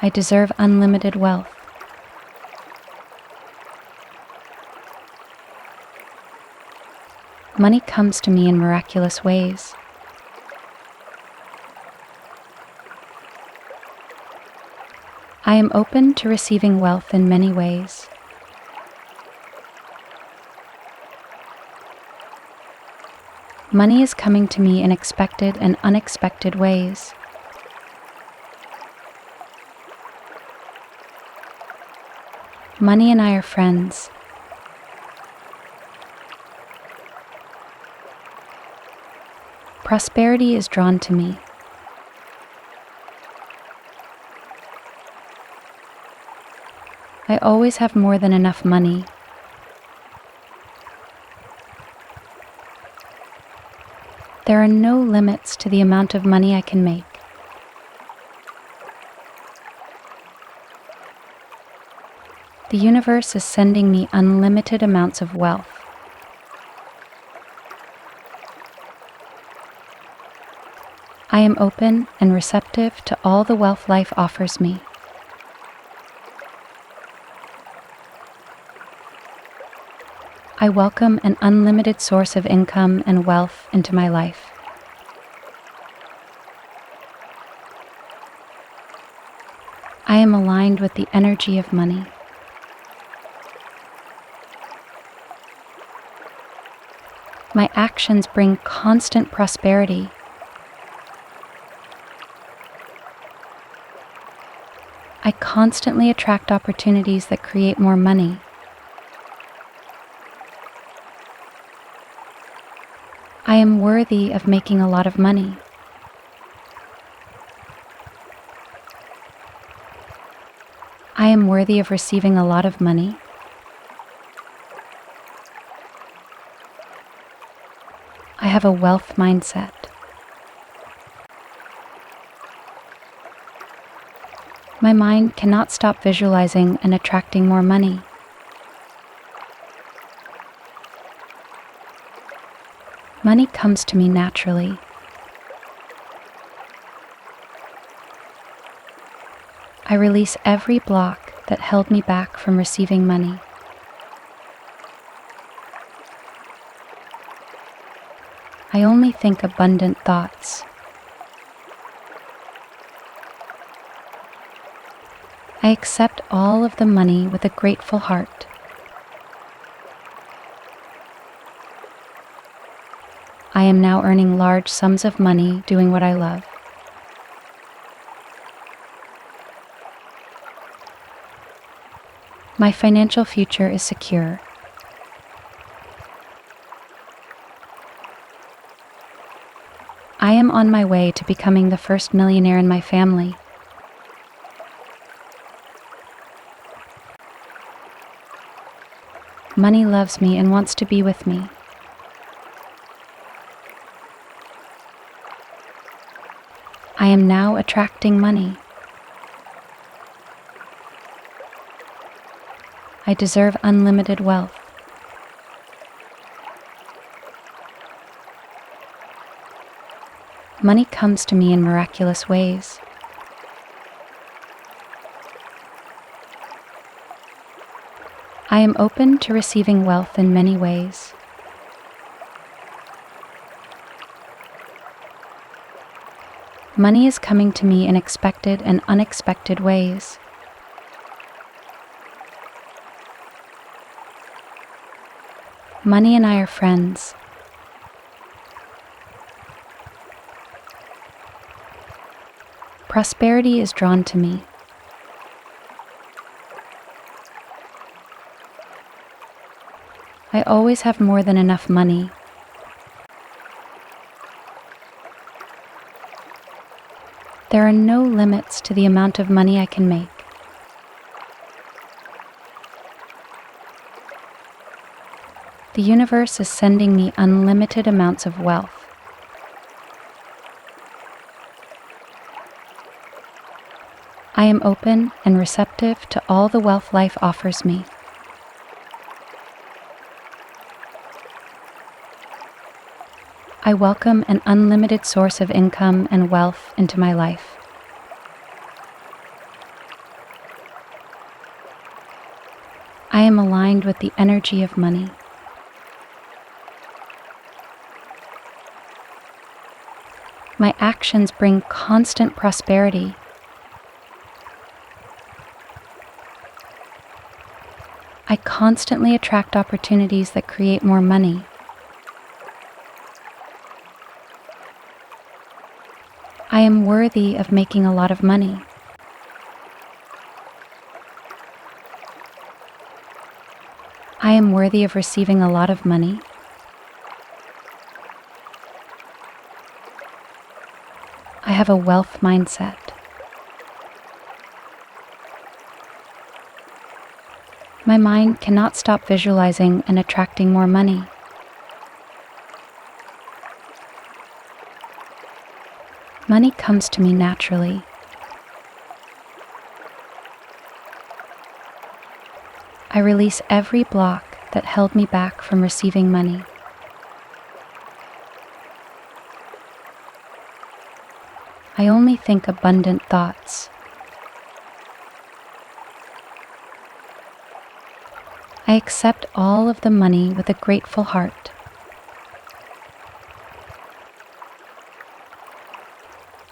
I deserve unlimited wealth. Money comes to me in miraculous ways. I am open to receiving wealth in many ways. Money is coming to me in expected and unexpected ways. Money and I are friends. Prosperity is drawn to me. I always have more than enough money. There are no limits to the amount of money I can make. The universe is sending me unlimited amounts of wealth. I am open and receptive to all the wealth life offers me. I welcome an unlimited source of income and wealth into my life. I am aligned with the energy of money. My actions bring constant prosperity. I constantly attract opportunities that create more money. I am worthy of making a lot of money. I am worthy of receiving a lot of money. I have a wealth mindset. My mind cannot stop visualizing and attracting more money. Money comes to me naturally. I release every block that held me back from receiving money. I only think abundant thoughts. I accept all of the money with a grateful heart. I am now earning large sums of money doing what I love. My financial future is secure. I am on my way to becoming the first millionaire in my family. Money loves me and wants to be with me. I am now attracting money. I deserve unlimited wealth. Money comes to me in miraculous ways. I am open to receiving wealth in many ways. Money is coming to me in expected and unexpected ways. Money and I are friends. Prosperity is drawn to me. I always have more than enough money. There are no limits to the amount of money I can make. The universe is sending me unlimited amounts of wealth. I am open and receptive to all the wealth life offers me. I welcome an unlimited source of income and wealth into my life. I am aligned with the energy of money. My actions bring constant prosperity. I constantly attract opportunities that create more money. I am worthy of making a lot of money. I am worthy of receiving a lot of money. I have a wealth mindset. My mind cannot stop visualizing and attracting more money. Money comes to me naturally. I release every block that held me back from receiving money. I only think abundant thoughts. I accept all of the money with a grateful heart.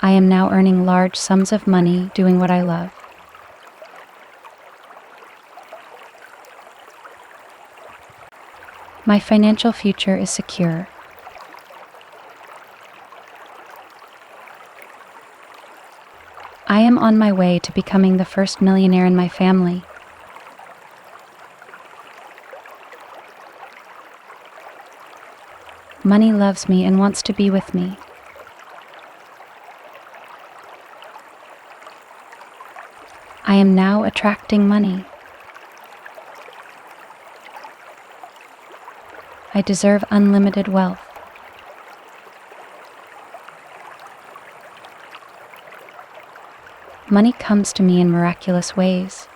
I am now earning large sums of money doing what I love. My financial future is secure. I am on my way to becoming the first millionaire in my family. Money loves me and wants to be with me. I am now attracting money. I deserve unlimited wealth. Money comes to me in miraculous ways.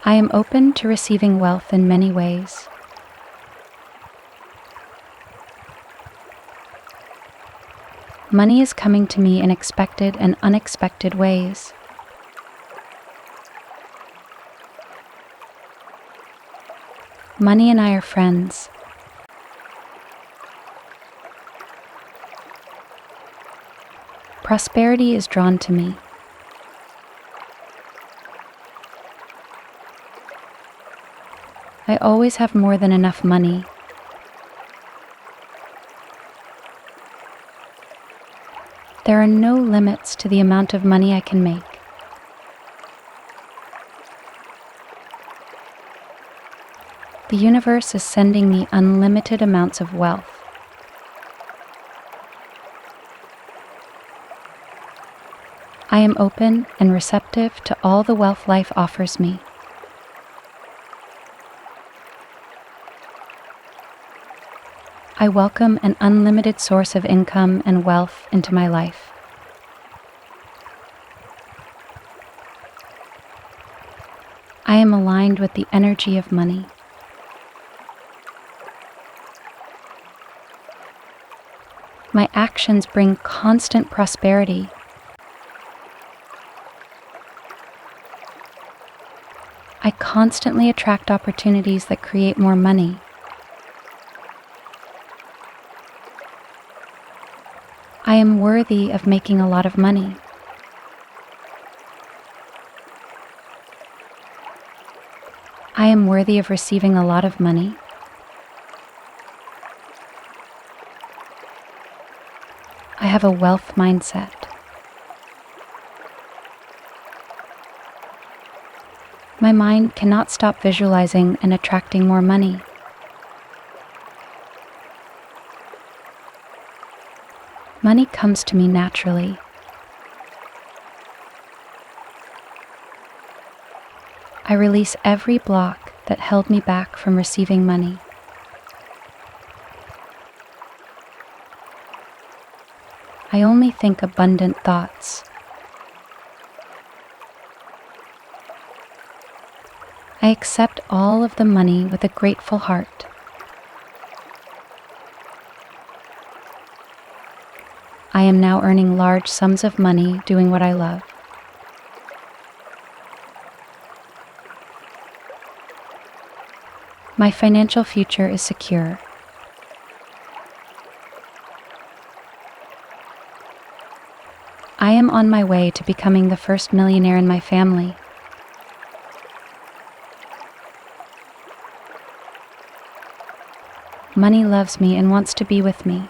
I am open to receiving wealth in many ways. Money is coming to me in expected and unexpected ways. Money and I are friends. Prosperity is drawn to me. I always have more than enough money. There are no limits to the amount of money I can make. The universe is sending me unlimited amounts of wealth. I am open and receptive to all the wealth life offers me. I welcome an unlimited source of income and wealth into my life. I am aligned with the energy of money. My actions bring constant prosperity. I constantly attract opportunities that create more money. I am worthy of making a lot of money. I am worthy of receiving a lot of money. I have a wealth mindset. My mind cannot stop visualizing and attracting more money. Money comes to me naturally. I release every block that held me back from receiving money. I only think abundant thoughts. I accept all of the money with a grateful heart. I am now earning large sums of money doing what I love. My financial future is secure. I am on my way to becoming the first millionaire in my family. Money loves me and wants to be with me.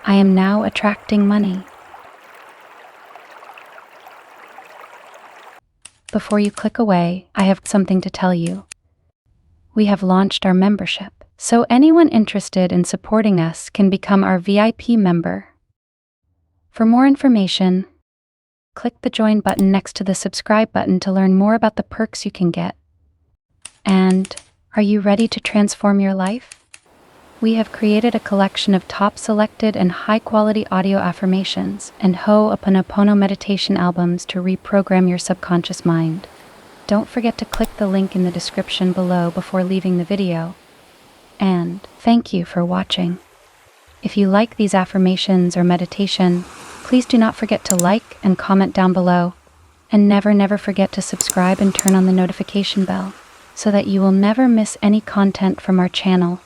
I am now attracting money. Before you click away, I have something to tell you. We have launched our membership, so anyone interested in supporting us can become our VIP member. For more information, click the join button next to the subscribe button to learn more about the perks you can get. And are you ready to transform your life? We have created a collection of top selected and high-quality audio affirmations and Ho'oponopono meditation albums to reprogram your subconscious mind. Don't forget to click the link in the description below before leaving the video. And thank you for watching. If you like these affirmations or meditation, please do not forget to like and comment down below. And never forget to subscribe and turn on the notification bell so that you will never miss any content from our channel.